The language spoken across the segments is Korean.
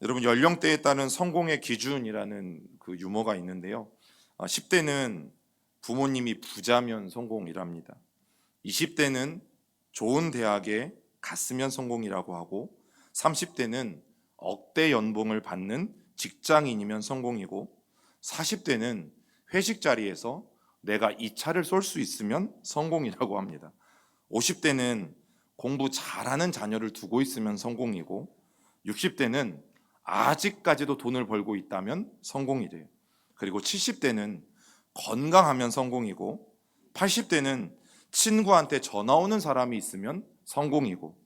여러분, 연령대에 따른 성공의 기준이라는 그 유머가 있는데요. 10대는 부모님이 부자면 성공이랍니다. 20대는 좋은 대학에 갔으면 성공이라고 하고, 30대는 억대 연봉을 받는 직장인이면 성공이고, 40대는 회식 자리에서 내가 이 차를 쏠 수 있으면 성공이라고 합니다. 50대는 공부 잘하는 자녀를 두고 있으면 성공이고, 60대는 아직까지도 돈을 벌고 있다면 성공이래요. 그리고 70대는 건강하면 성공이고, 80대는 친구한테 전화 오는 사람이 있으면 성공이고,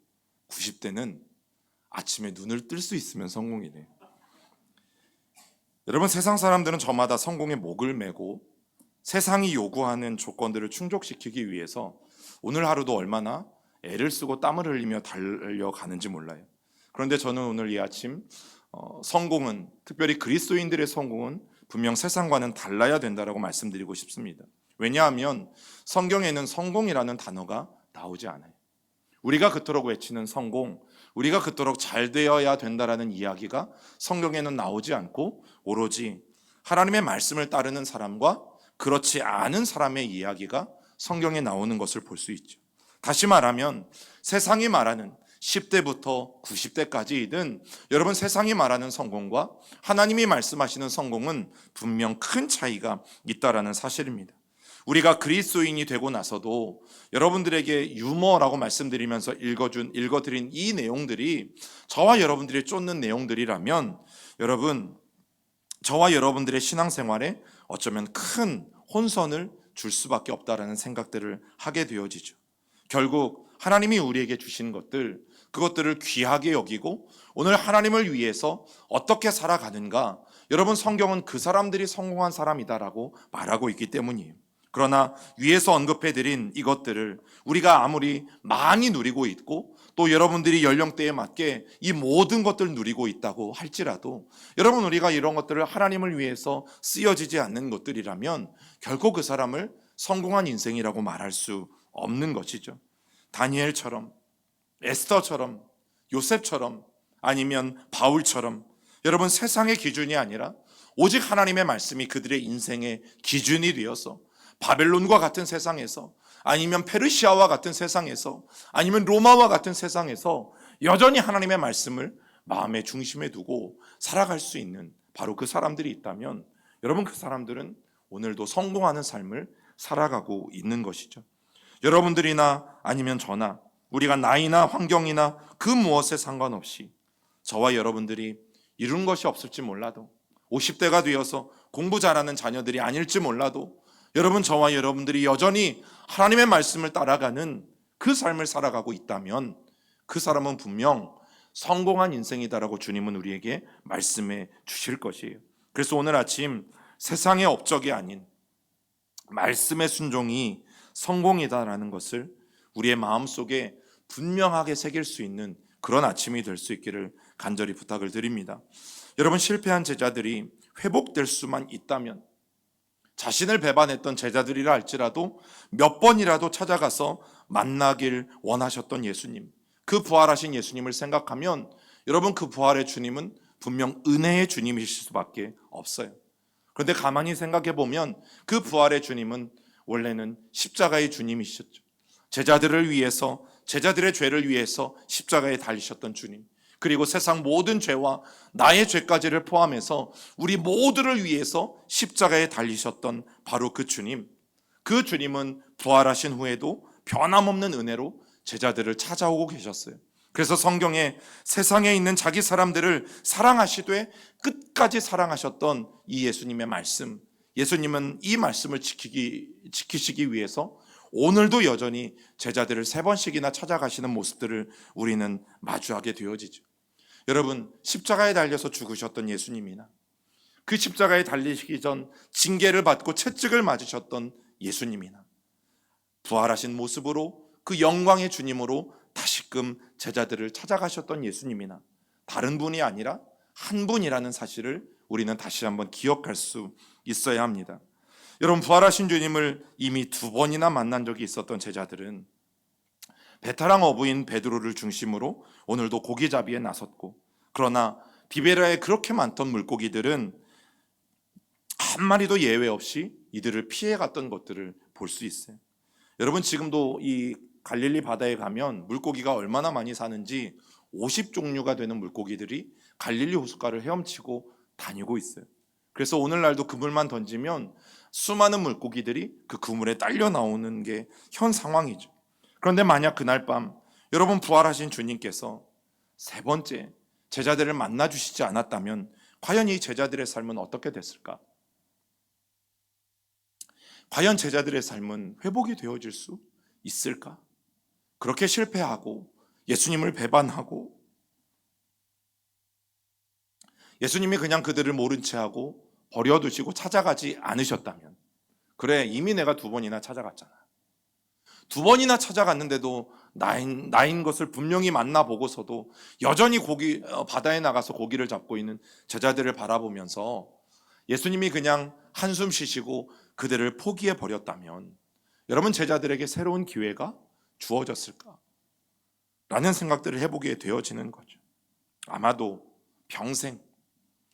90대는 아침에 눈을 뜰 수 있으면 성공이래요. 여러분, 세상 사람들은 저마다 성공의 목을 메고 세상이 요구하는 조건들을 충족시키기 위해서 오늘 하루도 얼마나 애를 쓰고 땀을 흘리며 달려가는지 몰라요. 그런데 저는 오늘 이 아침 성공은, 특별히 그리스도인들의 성공은 분명 세상과는 달라야 된다라고 말씀드리고 싶습니다. 왜냐하면 성경에는 성공이라는 단어가 나오지 않아요. 우리가 그토록 외치는 성공, 우리가 그토록 잘 되어야 된다라는 이야기가 성경에는 나오지 않고, 오로지 하나님의 말씀을 따르는 사람과 그렇지 않은 사람의 이야기가 성경에 나오는 것을 볼 수 있죠. 다시 말하면 세상이 말하는 10대부터 90대까지이든 여러분, 세상이 말하는 성공과 하나님이 말씀하시는 성공은 분명 큰 차이가 있다라는 사실입니다. 우리가 그리스도인이 되고 나서도 여러분들에게 유머라고 말씀드리면서 읽어드린 이 내용들이 저와 여러분들이 쫓는 내용들이라면, 여러분, 저와 여러분들의 신앙생활에 어쩌면 큰 혼선을 줄 수밖에 없다라는 생각들을 하게 되어지죠. 결국 하나님이 우리에게 주신 것들, 그것들을 귀하게 여기고 오늘 하나님을 위해서 어떻게 살아가는가, 여러분, 성경은 그 사람들이 성공한 사람이다라고 말하고 있기 때문이에요. 그러나 위에서 언급해드린 이것들을 우리가 아무리 많이 누리고 있고, 또 여러분들이 연령대에 맞게 이 모든 것들을 누리고 있다고 할지라도, 여러분, 우리가 이런 것들을 하나님을 위해서 쓰여지지 않는 것들이라면 결코 그 사람을 성공한 인생이라고 말할 수 없는 것이죠. 다니엘처럼, 에스더처럼, 요셉처럼, 아니면 바울처럼, 여러분, 세상의 기준이 아니라 오직 하나님의 말씀이 그들의 인생의 기준이 되어서 바벨론과 같은 세상에서, 아니면 페르시아와 같은 세상에서, 아니면 로마와 같은 세상에서 여전히 하나님의 말씀을 마음의 중심에 두고 살아갈 수 있는 바로 그 사람들이 있다면, 여러분, 그 사람들은 오늘도 성공하는 삶을 살아가고 있는 것이죠. 여러분들이나 아니면 저나, 우리가 나이나 환경이나 그 무엇에 상관없이 저와 여러분들이 이룬 것이 없을지 몰라도, 50대가 되어서 공부 잘하는 자녀들이 아닐지 몰라도, 여러분, 저와 여러분들이 여전히 하나님의 말씀을 따라가는 그 삶을 살아가고 있다면 그 사람은 분명 성공한 인생이다라고 주님은 우리에게 말씀해 주실 것이에요. 그래서 오늘 아침 세상의 업적이 아닌 말씀의 순종이 성공이다라는 것을 우리의 마음속에 분명하게 새길 수 있는 그런 아침이 될 수 있기를 간절히 부탁을 드립니다. 여러분, 실패한 제자들이 회복될 수만 있다면, 자신을 배반했던 제자들이라 할지라도 몇 번이라도 찾아가서 만나길 원하셨던 예수님, 그 부활하신 예수님을 생각하면, 여러분, 그 부활의 주님은 분명 은혜의 주님이실 수밖에 없어요. 그런데 가만히 생각해 보면 그 부활의 주님은 원래는 십자가의 주님이셨죠. 제자들을 위해서, 제자들의 죄를 위해서 십자가에 달리셨던 주님, 그리고 세상 모든 죄와 나의 죄까지를 포함해서 우리 모두를 위해서 십자가에 달리셨던 바로 그 주님, 그 주님은 부활하신 후에도 변함없는 은혜로 제자들을 찾아오고 계셨어요. 그래서 성경에 세상에 있는 자기 사람들을 사랑하시되 끝까지 사랑하셨던 이 예수님의 말씀, 예수님은 이 말씀을 지키시기 위해서 오늘도 여전히 제자들을 3번씩이나 찾아가시는 모습들을 우리는 마주하게 되어지죠. 여러분, 십자가에 달려서 죽으셨던 예수님이나 그 십자가에 달리시기 전 징계를 받고 채찍을 맞으셨던 예수님이나 부활하신 모습으로 그 영광의 주님으로 다시금 제자들을 찾아가셨던 예수님이나 다른 분이 아니라 한 분이라는 사실을 우리는 다시 한번 기억할 수 있어야 합니다. 여러분, 부활하신 주님을 이미 2번이나 만난 적이 있었던 제자들은 베테랑 어부인 베드로를 중심으로 오늘도 고기잡이에 나섰고, 그러나 디베라에 그렇게 많던 물고기들은 한 마리도 예외 없이 이들을 피해갔던 것들을 볼 수 있어요. 여러분, 지금도 이 갈릴리 바다에 가면 물고기가 얼마나 많이 사는지 50종류가 되는 물고기들이 갈릴리 호숫가를 헤엄치고 다니고 있어요. 그래서 오늘날도 그물만 던지면 수많은 물고기들이 그 그물에 딸려 나오는 게 현 상황이죠. 그런데 만약 그날 밤 여러분 부활하신 주님께서 세 번째 제자들을 만나 주시지 않았다면 과연 이 제자들의 삶은 어떻게 됐을까? 과연 제자들의 삶은 회복이 되어질 수 있을까? 그렇게 실패하고 예수님을 배반하고 예수님이 그냥 그들을 모른 채 하고 버려두시고 찾아가지 않으셨다면, 그래, 이미 내가 두 번이나 찾아갔잖아. 두 번이나 찾아갔는데도 나인 것을 분명히 만나보고서도 여전히 바다에 나가서 고기를 잡고 있는 제자들을 바라보면서 예수님이 그냥 한숨 쉬시고 그들을 포기해 버렸다면 여러분, 제자들에게 새로운 기회가 주어졌을까? 라는 생각들을 해보게 되어지는 거죠. 아마도 평생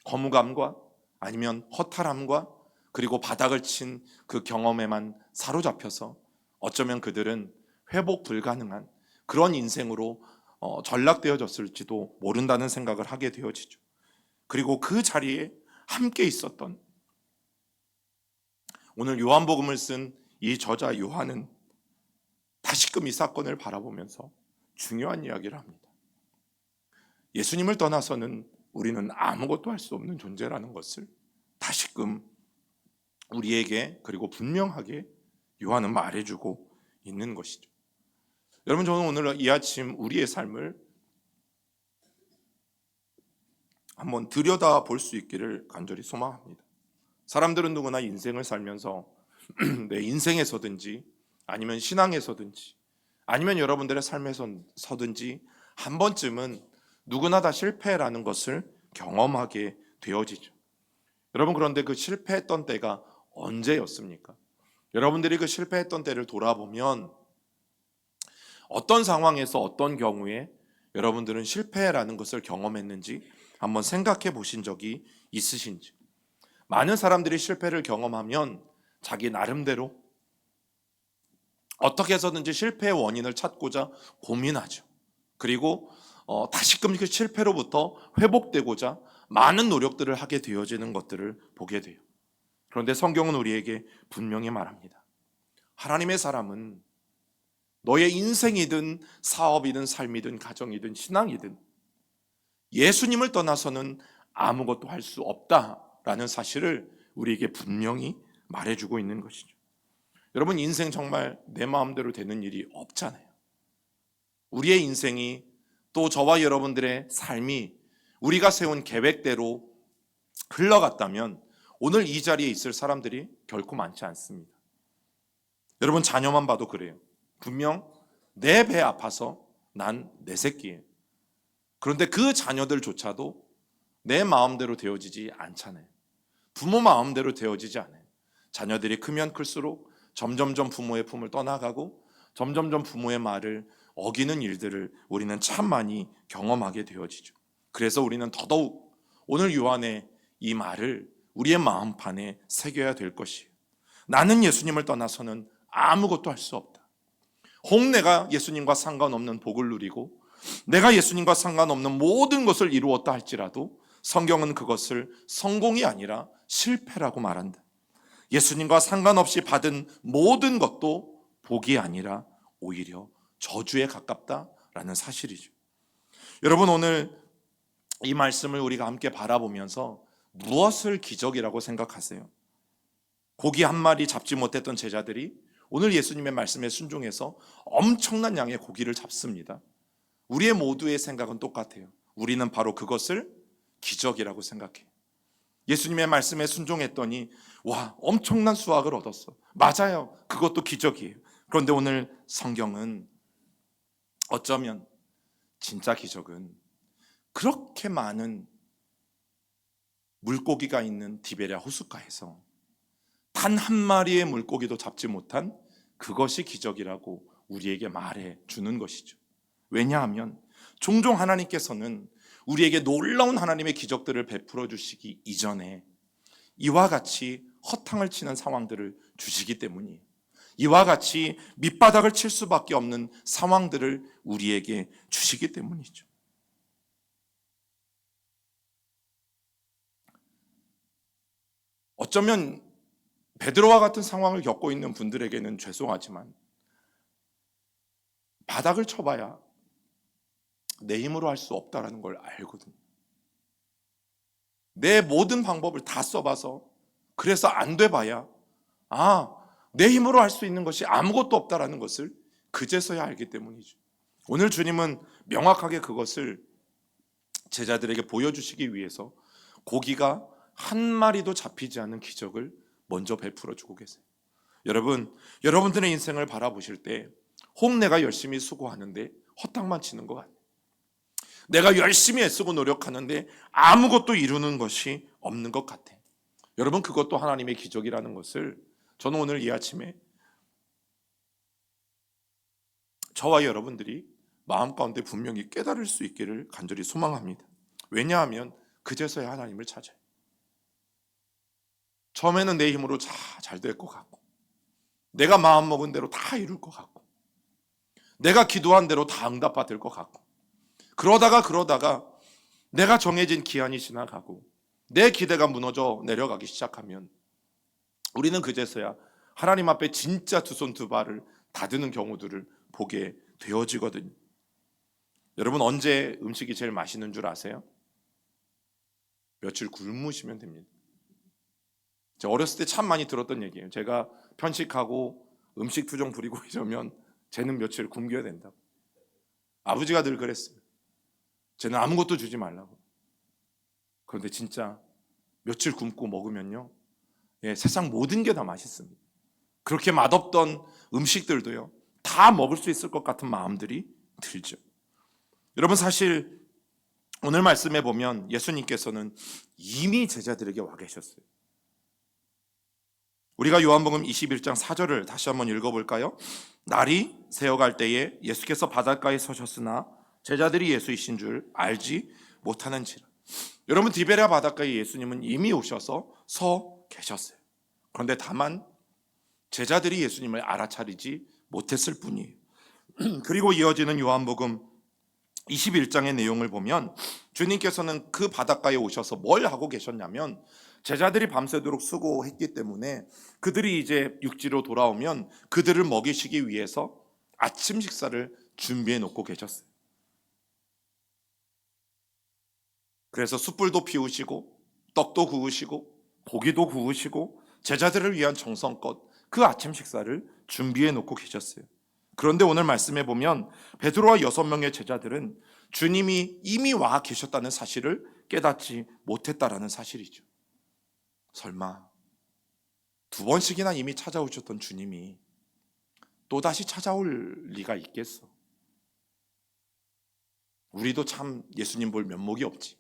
거무감과 아니면 허탈함과 그리고 바닥을 친 그 경험에만 사로잡혀서 어쩌면 그들은 회복 불가능한 그런 인생으로 전락되어졌을지도 모른다는 생각을 하게 되어지죠. 그리고 그 자리에 함께 있었던 오늘 요한복음을 쓴 이 저자 요한은 다시금 이 사건을 바라보면서 중요한 이야기를 합니다. 예수님을 떠나서는 우리는 아무것도 할 수 없는 존재라는 것을 다시금 우리에게, 그리고 분명하게 요한은 말해주고 있는 것이죠. 여러분, 저는 오늘 이 아침 우리의 삶을 한번 들여다 볼 수 있기를 간절히 소망합니다. 사람들은 누구나 인생을 살면서 내 인생에서든지 아니면 신앙에서든지 아니면 여러분들의 삶에서든지 한 번쯤은 누구나 다 실패라는 것을 경험하게 되어지죠. 여러분, 그런데 그 실패했던 때가 언제였습니까? 여러분들이 그 실패했던 때를 돌아보면 어떤 상황에서 어떤 경우에 여러분들은 실패라는 것을 경험했는지 한번 생각해 보신 적이 있으신지. 많은 사람들이 실패를 경험하면 자기 나름대로 어떻게 해서든지 실패의 원인을 찾고자 고민하죠. 그리고 다시금 그 실패로부터 회복되고자 많은 노력들을 하게 되어지는 것들을 보게 돼요. 그런데 성경은 우리에게 분명히 말합니다. 하나님의 사람은 너의 인생이든 사업이든 삶이든 가정이든 신앙이든 예수님을 떠나서는 아무것도 할 수 없다라는 사실을 우리에게 분명히 말해주고 있는 것이죠. 여러분, 인생 정말 내 마음대로 되는 일이 없잖아요. 우리의 인생이, 또 저와 여러분들의 삶이 우리가 세운 계획대로 흘러갔다면 오늘 이 자리에 있을 사람들이 결코 많지 않습니다. 여러분, 자녀만 봐도 그래요. 분명 내 배 아파서 난 내 새끼예요. 그런데 그 자녀들조차도 내 마음대로 되어지지 않잖아요. 부모 마음대로 되어지지 않아요. 자녀들이 크면 클수록 점점점 부모의 품을 떠나가고 점점점 부모의 말을 어기는 일들을 우리는 참 많이 경험하게 되어지죠. 그래서 우리는 더더욱 오늘 요한의 이 말을 우리의 마음판에 새겨야 될 것이에요. 나는 예수님을 떠나서는 아무것도 할 수 없다. 혹 내가 예수님과 상관없는 복을 누리고 내가 예수님과 상관없는 모든 것을 이루었다 할지라도 성경은 그것을 성공이 아니라 실패라고 말한다. 예수님과 상관없이 받은 모든 것도 복이 아니라 오히려 저주에 가깝다라는 사실이죠. 여러분, 오늘 이 말씀을 우리가 함께 바라보면서 무엇을 기적이라고 생각하세요? 고기 한 마리 잡지 못했던 제자들이 오늘 예수님의 말씀에 순종해서 엄청난 양의 고기를 잡습니다. 우리의 모두의 생각은 똑같아요. 우리는 바로 그것을 기적이라고 생각해요. 예수님의 말씀에 순종했더니 와, 엄청난 수확을 얻었어. 맞아요. 그것도 기적이에요. 그런데 오늘 성경은 어쩌면 진짜 기적은 그렇게 많은 물고기가 있는 디베랴 호숫가에서 단 한 마리의 물고기도 잡지 못한 그것이 기적이라고 우리에게 말해 주는 것이죠. 왜냐하면 종종 하나님께서는 우리에게 놀라운 하나님의 기적들을 베풀어 주시기 이전에 이와 같이 허탕을 치는 상황들을 주시기 때문이에요. 이와 같이 밑바닥을 칠 수밖에 없는 상황들을 우리에게 주시기 때문이죠. 어쩌면 베드로와 같은 상황을 겪고 있는 분들에게는 죄송하지만 바닥을 쳐봐야 내 힘으로 할 수 없다는 걸 알거든요. 내 모든 방법을 다 써봐서 그래서 안 돼봐야 내 힘으로 할 수 있는 것이 아무것도 없다는 것을 그제서야 알기 때문이죠. 오늘 주님은 명확하게 그것을 제자들에게 보여주시기 위해서 고기가 한 마리도 잡히지 않는 기적을 먼저 베풀어 주고 계세요. 여러분들의 인생을 바라보실 때 혹 내가 열심히 수고하는데 허탕만 치는 것 같아요. 내가 열심히 애쓰고 노력하는데 아무것도 이루는 것이 없는 것 같아요. 여러분, 그것도 하나님의 기적이라는 것을 저는 오늘 이 아침에 저와 여러분들이 마음 가운데 분명히 깨달을 수 있기를 간절히 소망합니다. 왜냐하면 그제서야 하나님을 찾아요. 처음에는 내 힘으로 잘 될 것 같고, 내가 마음먹은 대로 다 이룰 것 같고, 내가 기도한 대로 다 응답받을 것 같고, 그러다가 내가 정해진 기한이 지나가고 내 기대가 무너져 내려가기 시작하면 우리는 그제서야 하나님 앞에 진짜 두 손 두 발을 닫는 경우들을 보게 되어지거든요. 여러분, 언제 음식이 제일 맛있는 줄 아세요? 며칠 굶으시면 됩니다. 제가 어렸을 때 참 많이 들었던 얘기예요. 제가 편식하고 음식 투정 부리고 이러면 쟤는 며칠 굶겨야 된다고. 아버지가 늘 그랬어요. 쟤는 아무것도 주지 말라고. 그런데 진짜 며칠 굶고 먹으면요, 세상 모든 게 다 맛있습니다. 그렇게 맛없던 음식들도요, 다 먹을 수 있을 것 같은 마음들이 들죠. 여러분, 사실 오늘 말씀에 보면 예수님께서는 이미 제자들에게 와 계셨어요. 우리가 요한복음 21장 4절을 다시 한번 읽어볼까요? 날이 새어갈 때에 예수께서 바닷가에 서셨으나 제자들이 예수이신 줄 알지 못하는지라. 여러분, 디베랴 바닷가에 예수님은 이미 오셔서 서 계셨어요. 그런데 다만 제자들이 예수님을 알아차리지 못했을 뿐이에요. 그리고 이어지는 요한복음 21장의 내용을 보면 주님께서는 그 바닷가에 오셔서 뭘 하고 계셨냐면, 제자들이 밤새도록 수고했기 때문에 그들이 이제 육지로 돌아오면 그들을 먹이시기 위해서 아침 식사를 준비해 놓고 계셨어요. 그래서 숯불도 피우시고 떡도 구우시고 고기도 구우시고 제자들을 위한 정성껏 그 아침 식사를 준비해 놓고 계셨어요. 그런데 오늘 말씀해 보면 베드로와 6명의 제자들은 주님이 이미 와 계셨다는 사실을 깨닫지 못했다라는 사실이죠. 설마 2번씩이나 이미 찾아오셨던 주님이 또다시 찾아올 리가 있겠어? 우리도 참 예수님 볼 면목이 없지.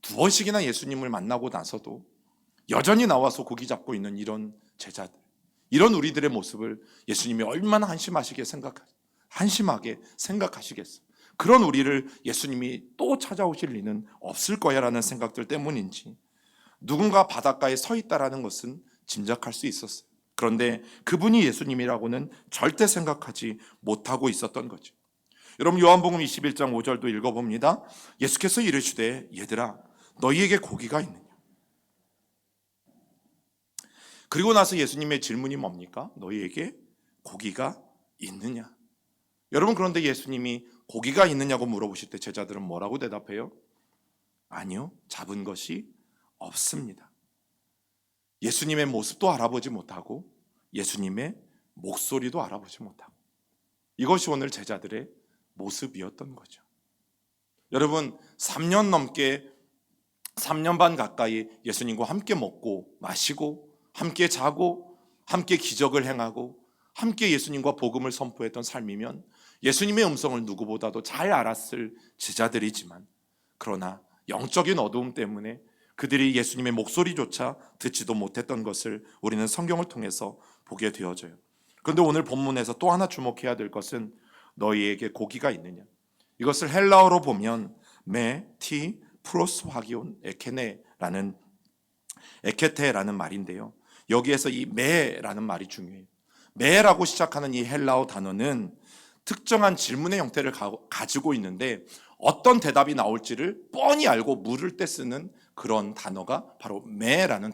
2번씩이나 예수님을 만나고 나서도 여전히 나와서 고기 잡고 있는 이런 제자들, 이런 우리들의 모습을 예수님이 얼마나 한심하게 생각하시겠어. 그런 우리를 예수님이 또 찾아오실 리는 없을 거야 라는 생각들 때문인지 누군가 바닷가에 서 있다라는 것은 짐작할 수 있었어요. 그런데 그분이 예수님이라고는 절대 생각하지 못하고 있었던 거죠. 여러분, 요한복음 21장 5절도 읽어봅니다. 예수께서 이르시되 얘들아, 너희에게 고기가 있느냐? 그리고 나서 예수님의 질문이 뭡니까? 너희에게 고기가 있느냐? 여러분, 그런데 예수님이 고기가 있느냐고 물어보실 때 제자들은 뭐라고 대답해요? 아니요, 잡은 것이 없습니다. 예수님의 모습도 알아보지 못하고 예수님의 목소리도 알아보지 못하고, 이것이 오늘 제자들의 모습이었던 거죠. 여러분, 3년 넘게 3년 반 가까이 예수님과 함께 먹고 마시고 함께 자고 함께 기적을 행하고 함께 예수님과 복음을 선포했던 삶이면 예수님의 음성을 누구보다도 잘 알았을 제자들이지만, 그러나 영적인 어두움 때문에 그들이 예수님의 목소리조차 듣지도 못했던 것을 우리는 성경을 통해서 보게 되어져요. 그런데 오늘 본문에서 또 하나 주목해야 될 것은 너희에게 고기가 있느냐. 이것을 헬라어로 보면 메티 프로스 화기온 에케테라는 말인데요. 여기에서 이 메라는 말이 중요해요. 메라고 시작하는 이 헬라어 단어는 특정한 질문의 형태를 가지고 있는데 어떤 대답이 나올지를 뻔히 알고 물을 때 쓰는 그런 단어가 바로 메라는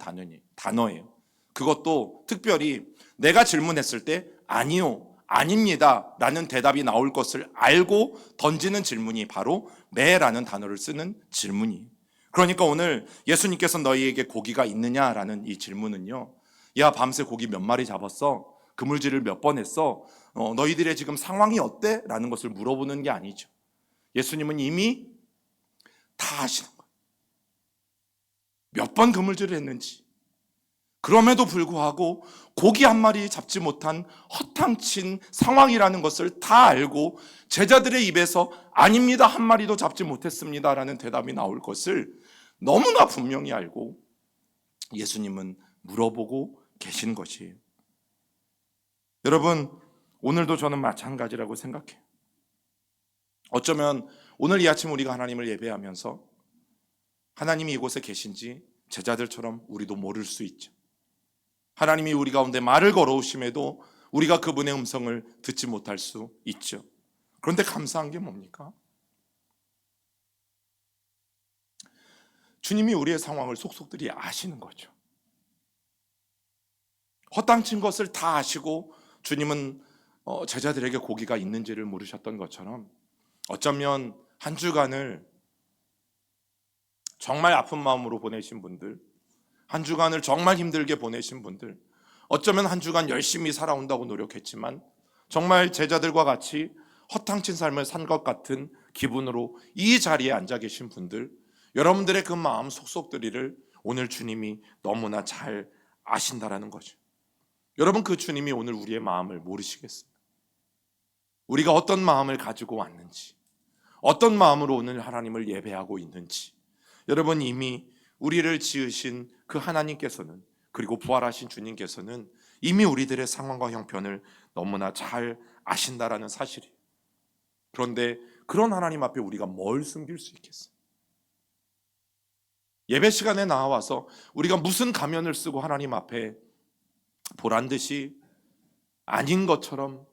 단어예요. 그것도 특별히 내가 질문했을 때 아니요, 아닙니다 라는 대답이 나올 것을 알고 던지는 질문이 바로 메라는 단어를 쓰는 질문이에요. 그러니까 오늘 예수님께서 너희에게 고기가 있느냐라는 이 질문은요, 야 밤새 고기 몇 마리 잡았어? 그물질을 몇 번 했어? 너희들의 지금 상황이 어때? 라는 것을 물어보는 게 아니죠. 예수님은 이미 다 아시는 거예요. 몇 번 그물질을 했는지, 그럼에도 불구하고 고기 한 마리 잡지 못한 허탕친 상황이라는 것을 다 알고 제자들의 입에서 아닙니다, 한 마리도 잡지 못했습니다 라는 대답이 나올 것을 너무나 분명히 알고 예수님은 물어보고 계신 것이에요. 여러분, 오늘도 저는 마찬가지라고 생각해요. 어쩌면 오늘 이 아침 우리가 하나님을 예배하면서 하나님이 이곳에 계신지 제자들처럼 우리도 모를 수 있죠. 하나님이 우리 가운데 말을 걸어오심에도 우리가 그분의 음성을 듣지 못할 수 있죠. 그런데 감사한 게 뭡니까? 주님이 우리의 상황을 속속들이 아시는 거죠. 허땅친 것을 다 아시고 주님은 제자들에게 고기가 있는지를 물으셨던 것처럼 어쩌면 한 주간을 정말 아픈 마음으로 보내신 분들, 한 주간을 정말 힘들게 보내신 분들, 어쩌면 한 주간 열심히 살아온다고 노력했지만 정말 제자들과 같이 허탕친 삶을 산 것 같은 기분으로 이 자리에 앉아 계신 분들, 여러분들의 그 마음 속속들이를 오늘 주님이 너무나 잘 아신다라는 거죠. 여러분, 그 주님이 오늘 우리의 마음을 모르시겠습니까? 우리가 어떤 마음을 가지고 왔는지, 어떤 마음으로 오늘 하나님을 예배하고 있는지, 여러분 이미 우리를 지으신 그 하나님께서는, 그리고 부활하신 주님께서는 이미 우리들의 상황과 형편을 너무나 잘 아신다라는 사실이에요. 그런데 그런 하나님 앞에 우리가 뭘 숨길 수 있겠어요? 예배 시간에 나와서 우리가 무슨 가면을 쓰고 하나님 앞에 보란 듯이 아닌 것처럼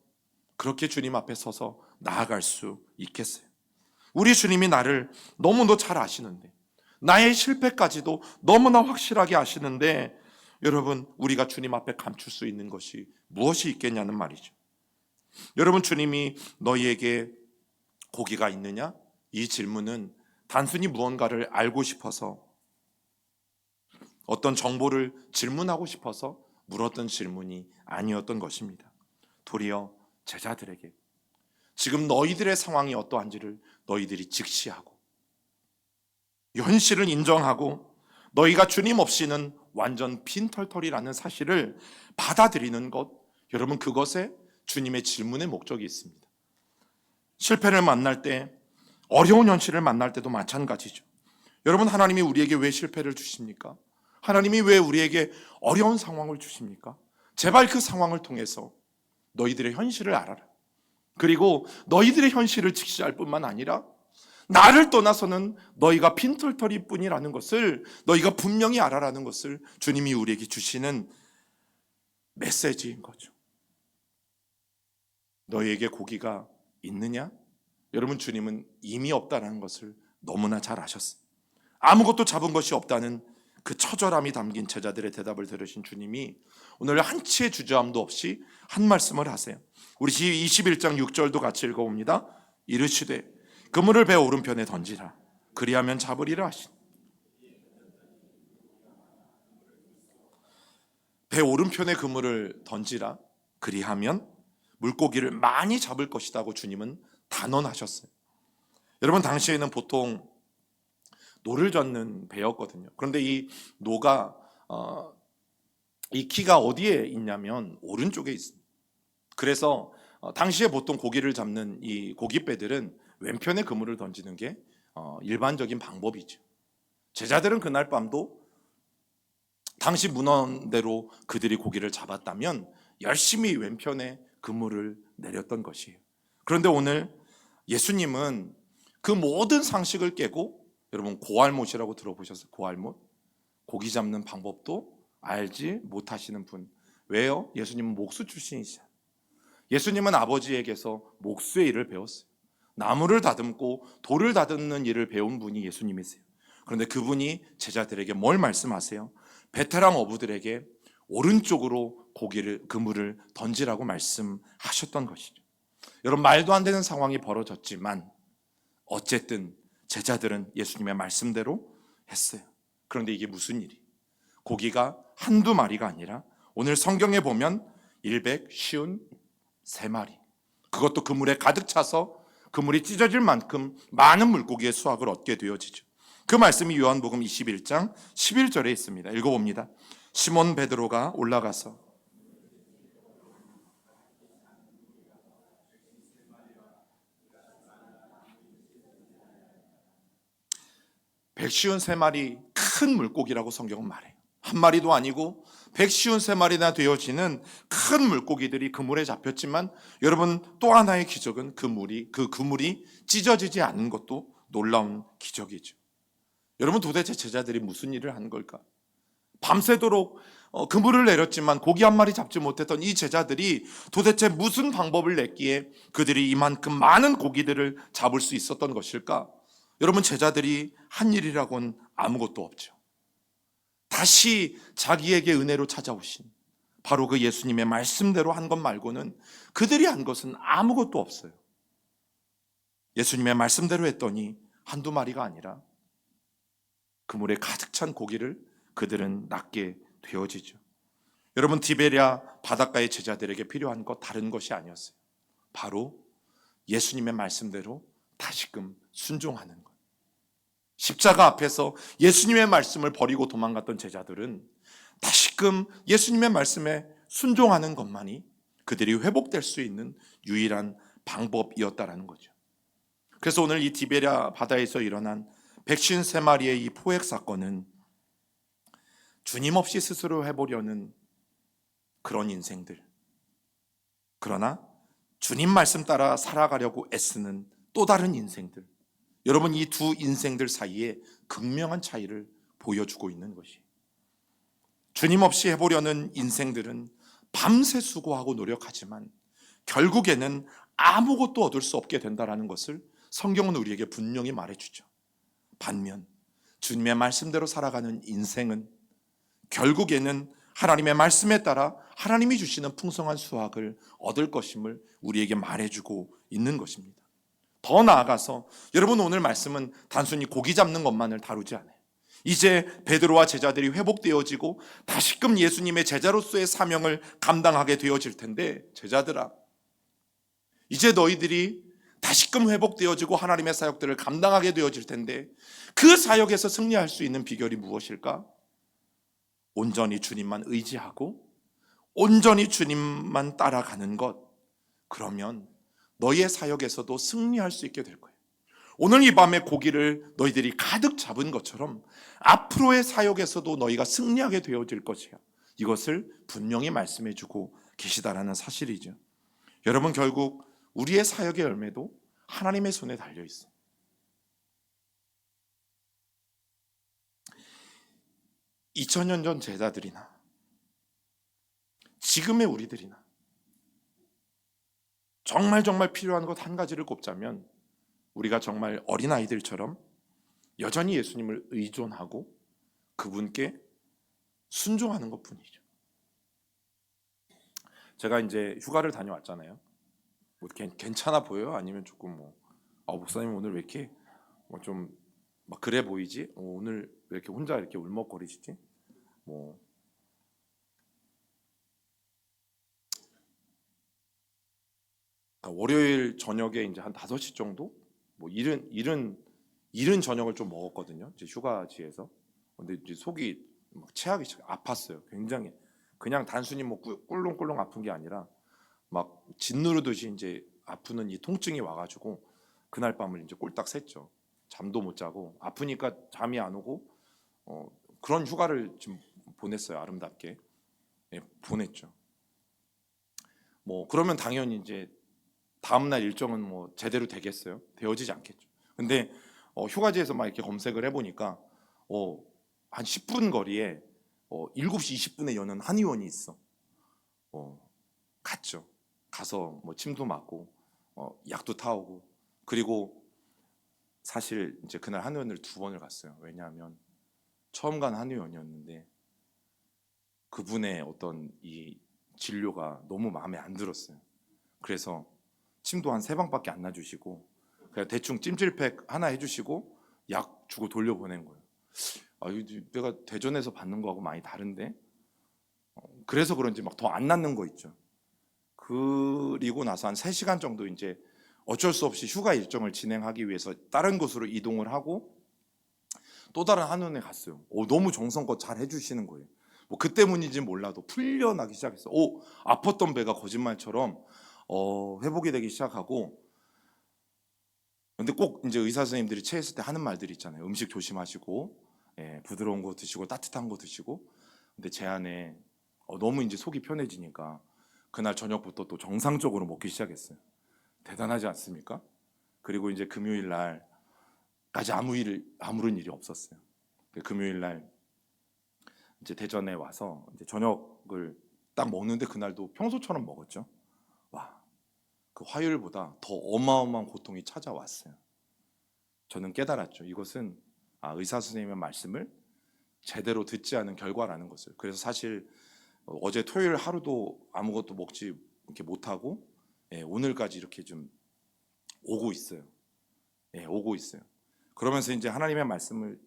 그렇게 주님 앞에 서서 나아갈 수 있겠어요? 우리 주님이 나를 너무도 잘 아시는데, 나의 실패까지도 너무나 확실하게 아시는데, 여러분 우리가 주님 앞에 감출 수 있는 것이 무엇이 있겠냐는 말이죠. 여러분, 주님이 너희에게 고기가 있느냐? 이 질문은 단순히 무언가를 알고 싶어서, 어떤 정보를 질문하고 싶어서 물었던 질문이 아니었던 것입니다. 도리어 제자들에게 지금 너희들의 상황이 어떠한지를 너희들이 직시하고 현실을 인정하고 너희가 주님 없이는 완전 빈털털이라는 사실을 받아들이는 것, 여러분 그것에 주님의 질문의 목적이 있습니다. 실패를 만날 때, 어려운 현실을 만날 때도 마찬가지죠. 여러분, 하나님이 우리에게 왜 실패를 주십니까? 하나님이 왜 우리에게 어려운 상황을 주십니까? 제발 그 상황을 통해서 너희들의 현실을 알아라. 그리고 너희들의 현실을 직시할 뿐만 아니라 나를 떠나서는 너희가 빈털터리 뿐이라는 것을 너희가 분명히 알아라는 것을 주님이 우리에게 주시는 메시지인 거죠. 너희에게 고기가 있느냐? 여러분, 주님은 이미 없다는 것을 너무나 잘 아셨어요. 아무것도 잡은 것이 없다는 그 처절함이 담긴 제자들의 대답을 들으신 주님이 오늘 한치의 주저함도 없이 한 말씀을 하세요. 우리 21장 6절도 같이 읽어봅니다. 이르시되 그물을 배 오른편에 던지라. 그리하면 잡으리라 하신. 배 오른편에 그물을 던지라. 그리하면 물고기를 많이 잡을 것이라고 주님은 단언하셨어요. 여러분, 당시에는 보통 노를 젓는 배였거든요. 그런데 이 노가 이 키가 어디에 있냐면 오른쪽에 있습니다. 그래서 당시에 보통 고기를 잡는 이 고깃배들은 왼편에 그물을 던지는 게 일반적인 방법이죠. 제자들은 그날 밤도 당시 문헌대로 그들이 고기를 잡았다면 열심히 왼편에 그물을 내렸던 것이에요. 그런데 오늘 예수님은 그 모든 상식을 깨고, 여러분 고알못이라고 들어보셨어요? 고알못? 고기 잡는 방법도 알지 못하시는 분. 왜요? 예수님은 목수 출신이시잖아요. 예수님은 아버지에게서 목수의 일을 배웠어요. 나무를 다듬고 돌을 다듬는 일을 배운 분이 예수님이세요. 그런데 그분이 제자들에게 뭘 말씀하세요? 베테랑 어부들에게 오른쪽으로 그물을 던지라고 말씀하셨던 것이죠. 여러분, 말도 안 되는 상황이 벌어졌지만 어쨌든 제자들은 예수님의 말씀대로 했어요. 그런데 이게 무슨 일이? 고기가 한두 마리가 아니라 오늘 성경에 보면 153마리, 그것도 그물에 가득 차서 그물이 찢어질 만큼 많은 물고기의 수확을 얻게 되어지죠. 그 말씀이 요한복음 21장 11절에 있습니다. 읽어봅니다. 시몬 베드로가 올라가서 153마리 큰 물고기라고 성경은 말해요. 한 마리도 아니고 153마리나 되어지는 큰 물고기들이 그물에 잡혔지만, 여러분 또 하나의 기적은 그 그물이 찢어지지 않는 것도 놀라운 기적이죠. 여러분, 도대체 제자들이 무슨 일을 한 걸까? 밤새도록 그물을 내렸지만 고기 한 마리 잡지 못했던 이 제자들이 도대체 무슨 방법을 냈기에 그들이 이만큼 많은 고기들을 잡을 수 있었던 것일까? 여러분, 제자들이 한 일이라고는 아무것도 없죠. 다시 자기에게 은혜로 찾아오신 바로 그 예수님의 말씀대로 한 것 말고는 그들이 한 것은 아무것도 없어요. 예수님의 말씀대로 했더니 한두 마리가 아니라 그물에 가득 찬 고기를 그들은 낚게 되어지죠. 여러분, 디베랴 바닷가의 제자들에게 필요한 것 다른 것이 아니었어요. 바로 예수님의 말씀대로 다시금 순종하는 것. 십자가 앞에서 예수님의 말씀을 버리고 도망갔던 제자들은 다시금 예수님의 말씀에 순종하는 것만이 그들이 회복될 수 있는 유일한 방법이었다라는 거죠. 그래서 오늘 이 디베랴 바다에서 일어난 153마리의 이 포획 사건은 주님 없이 스스로 해보려는 그런 인생들, 그러나 주님 말씀 따라 살아가려고 애쓰는 또 다른 인생들, 여러분 이 두 인생들 사이에 극명한 차이를 보여주고 있는 것이, 주님 없이 해보려는 인생들은 밤새 수고하고 노력하지만 결국에는 아무것도 얻을 수 없게 된다는 것을 성경은 우리에게 분명히 말해주죠. 반면 주님의 말씀대로 살아가는 인생은 결국에는 하나님의 말씀에 따라 하나님이 주시는 풍성한 수확을 얻을 것임을 우리에게 말해주고 있는 것입니다. 더 나아가서 여러분, 오늘 말씀은 단순히 고기 잡는 것만을 다루지 않아요. 이제 베드로와 제자들이 회복되어지고 다시금 예수님의 제자로서의 사명을 감당하게 되어질 텐데, 제자들아, 이제 너희들이 다시금 회복되어지고 하나님의 사역들을 감당하게 되어질 텐데 그 사역에서 승리할 수 있는 비결이 무엇일까? 온전히 주님만 의지하고 온전히 주님만 따라가는 것. 그러면 너희의 사역에서도 승리할 수 있게 될 거예요. 오늘 이 밤에 고기를 너희들이 가득 잡은 것처럼 앞으로의 사역에서도 너희가 승리하게 되어질 것이야. 이것을 분명히 말씀해주고 계시다라는 사실이죠. 여러분, 결국 우리의 사역의 열매도 하나님의 손에 달려 있어요. (2000년) 전 제자들이나 지금의 우리들이나 정말 필요한 것 한 가지를 꼽자면 우리가 정말 어린아이들처럼 여전히 예수님을 의존하고 그분께 순종하는 것뿐이죠. 제가 이제 휴가를 다녀왔잖아요. 뭐 괜찮아 보여요? 아니면 조금 목사님 오늘 왜 이렇게 좀 막 그래 보이지? 오늘 왜 이렇게 혼자 이렇게 울먹거리시지? 그러니까 월요일 저녁에 이제 한 5시 정도 이른 저녁을 좀 먹었거든요. 이제 휴가지에서. 근데 이제 속이 막 체하기 아팠어요. 굉장히. 그냥 단순히 꿀렁꿀렁 아픈 게 아니라 막 짓누르듯이 이제 아프는 이 통증이 와가지고 그날 밤을 이제 꼴딱 샜죠. 잠도 못 자고 아프니까 잠이 안 오고 그런 휴가를 좀 보냈어요. 아름답게. 예, 보냈죠. 그러면 당연히 이제 다음날 일정은 제대로 되겠어요? 되어지지 않겠죠. 근데 휴가지에서 막 이렇게 검색을 해보니까 한 10분 거리에 7시 20분에 여는 한의원이 있어. 갔죠. 가서 뭐 침도 맞고 약도 타오고, 그리고 사실 이제 그날 한의원을 2번을 갔어요. 왜냐하면 처음 간 한의원이었는데 그분의 어떤 이 진료가 너무 마음에 안 들었어요. 그래서 침도 한 3방밖에 안 놔주시고 그냥 대충 찜질팩 하나 해주시고 약 주고 돌려보낸 거예요. 내가 대전에서 받는 거하고 많이 다른데, 그래서 그런지 막 더 안 낫는 거 있죠. 그리고 나서 한 3시간 정도 이제 어쩔 수 없이 휴가 일정을 진행하기 위해서 다른 곳으로 이동을 하고 또 다른 한의원에 갔어요. 너무 정성껏 잘 해주시는 거예요. 뭐 그 때문인지 몰라도 풀려나기 시작했어요. 아팠던 배가 거짓말처럼 회복이 되기 시작하고. 근데 꼭 이제 의사 선생님들이 체했을 때 하는 말들이 있잖아요. 음식 조심하시고, 부드러운 거 드시고 따뜻한 거 드시고. 근데 제 안에 너무 이제 속이 편해지니까 그날 저녁부터 또 정상적으로 먹기 시작했어요. 대단하지 않습니까? 그리고 이제 금요일 날까지 아무런 일이 없었어요. 금요일 날 이제 대전에 와서 이제 저녁을 딱 먹는데 그날도 평소처럼 먹었죠. 와, 그 화요일보다 더 어마어마한 고통이 찾아왔어요. 저는 깨달았죠. 이것은 의사 선생님의 말씀을 제대로 듣지 않은 결과라는 것을. 그래서 사실 어제 토요일 하루도 아무것도 먹지 이렇게 못하고 오늘까지 이렇게 좀 오고 있어요. 오고 있어요. 그러면서 이제 하나님의 말씀을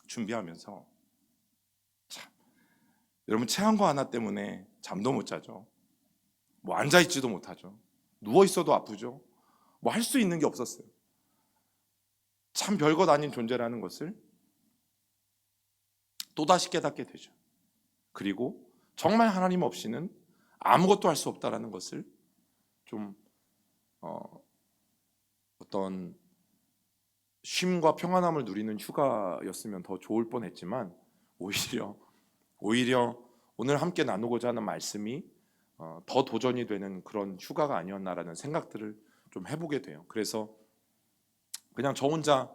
준비하면서 참, 여러분 체한 거 하나 때문에 잠도 못 자죠. 뭐 앉아 있지도 못하죠. 누워 있어도 아프죠. 뭐 할 수 있는 게 없었어요. 참 별것 아닌 존재라는 것을 또다시 깨닫게 되죠. 그리고 정말 하나님 없이는 아무것도 할 수 없다라는 것을 좀 어떤 쉼과 평안함을 누리는 휴가였으면 더 좋을 뻔했지만 오히려 오늘 함께 나누고자 하는 말씀이 더 도전이 되는 그런 휴가가 아니었나라는 생각들을 좀 해보게 돼요. 그래서 그냥 저 혼자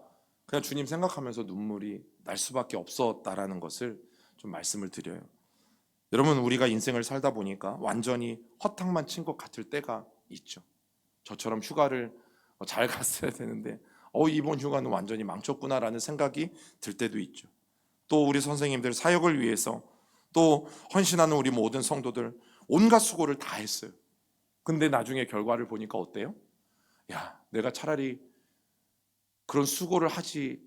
그냥 주님 생각하면서 눈물이 날 수밖에 없었다라는 것을 좀 말씀을 드려요. 여러분, 우리가 인생을 살다 보니까 완전히 허탕만 친 것 같을 때가 있죠. 저처럼 휴가를 잘 갔어야 되는데 이번 휴가는 완전히 망쳤구나라는 생각이 들 때도 있죠. 또 우리 선생님들 사역을 위해서 또 헌신하는 우리 모든 성도들 온갖 수고를 다 했어요. 근데 나중에 결과를 보니까 어때요? 내가 차라리 그런 수고를 하지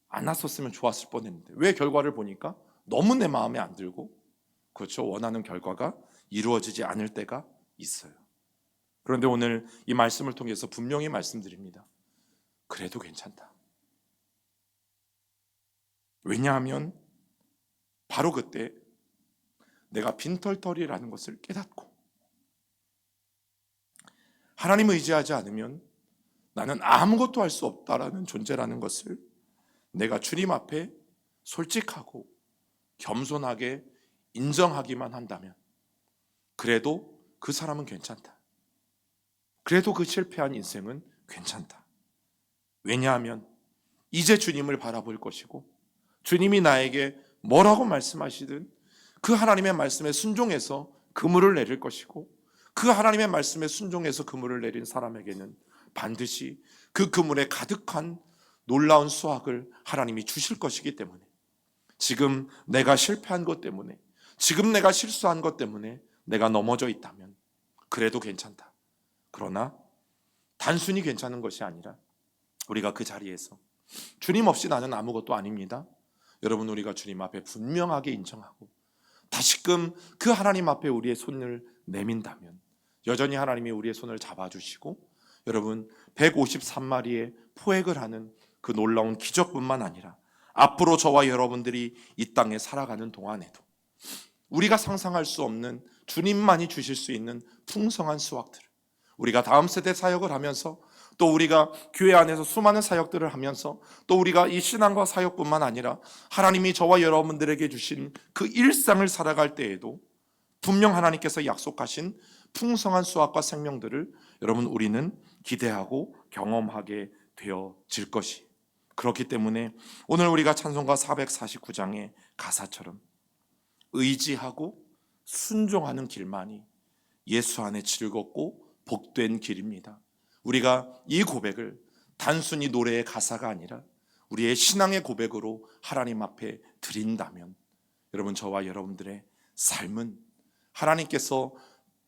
않았었으면 좋았을 뻔했는데, 왜 결과를 보니까 너무 내 마음에 안 들고, 그렇죠, 원하는 결과가 이루어지지 않을 때가 있어요. 그런데 오늘 이 말씀을 통해서 분명히 말씀드립니다. 그래도 괜찮다. 왜냐하면 바로 그때 내가 빈털터리라는 것을 깨닫고, 하나님을 의지하지 않으면 나는 아무것도 할 수 없다라는 존재라는 것을 내가 주님 앞에 솔직하고 겸손하게 인정하기만 한다면, 그래도 그 사람은 괜찮다. 그래도 그 실패한 인생은 괜찮다. 왜냐하면 이제 주님을 바라볼 것이고, 주님이 나에게 뭐라고 말씀하시든 그 하나님의 말씀에 순종해서 그물을 내릴 것이고, 그 하나님의 말씀에 순종해서 그물을 내린 사람에게는 반드시 그 그물에 가득한 놀라운 수확을 하나님이 주실 것이기 때문에, 지금 내가 실패한 것 때문에, 지금 내가 실수한 것 때문에 내가 넘어져 있다면 그래도 괜찮다. 그러나 단순히 괜찮은 것이 아니라 우리가 그 자리에서 주님 없이 나는 아무것도 아닙니다, 여러분, 우리가 주님 앞에 분명하게 인정하고 다시금 그 하나님 앞에 우리의 손을 내민다면 여전히 하나님이 우리의 손을 잡아주시고, 여러분, 153마리의 포획을 하는 그 놀라운 기적뿐만 아니라 앞으로 저와 여러분들이 이 땅에 살아가는 동안에도 우리가 상상할 수 없는 주님만이 주실 수 있는 풍성한 수확들을, 우리가 다음 세대 사역을 하면서, 또 우리가 교회 안에서 수많은 사역들을 하면서, 또 우리가 이 신앙과 사역뿐만 아니라 하나님이 저와 여러분들에게 주신 그 일상을 살아갈 때에도 분명 하나님께서 약속하신 풍성한 수확과 생명들을 여러분 우리는 기대하고 경험하게 되어질 것이. 그렇기 때문에 오늘 우리가 찬송가 449장의 가사처럼 의지하고 순종하는 길만이 예수 안에 즐겁고 복된 길입니다. 우리가 이 고백을 단순히 노래의 가사가 아니라 우리의 신앙의 고백으로 하나님 앞에 드린다면 여러분, 저와 여러분들의 삶은 하나님께서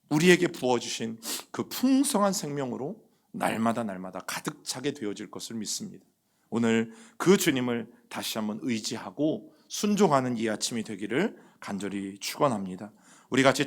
우리에게 부어주신 그 풍성한 생명으로 날마다 가득 차게 되어질 것을 믿습니다. 오늘 그 주님을 다시 한번 의지하고 순종하는 이 아침이 되기를 간절히 축원합니다. 우리 같이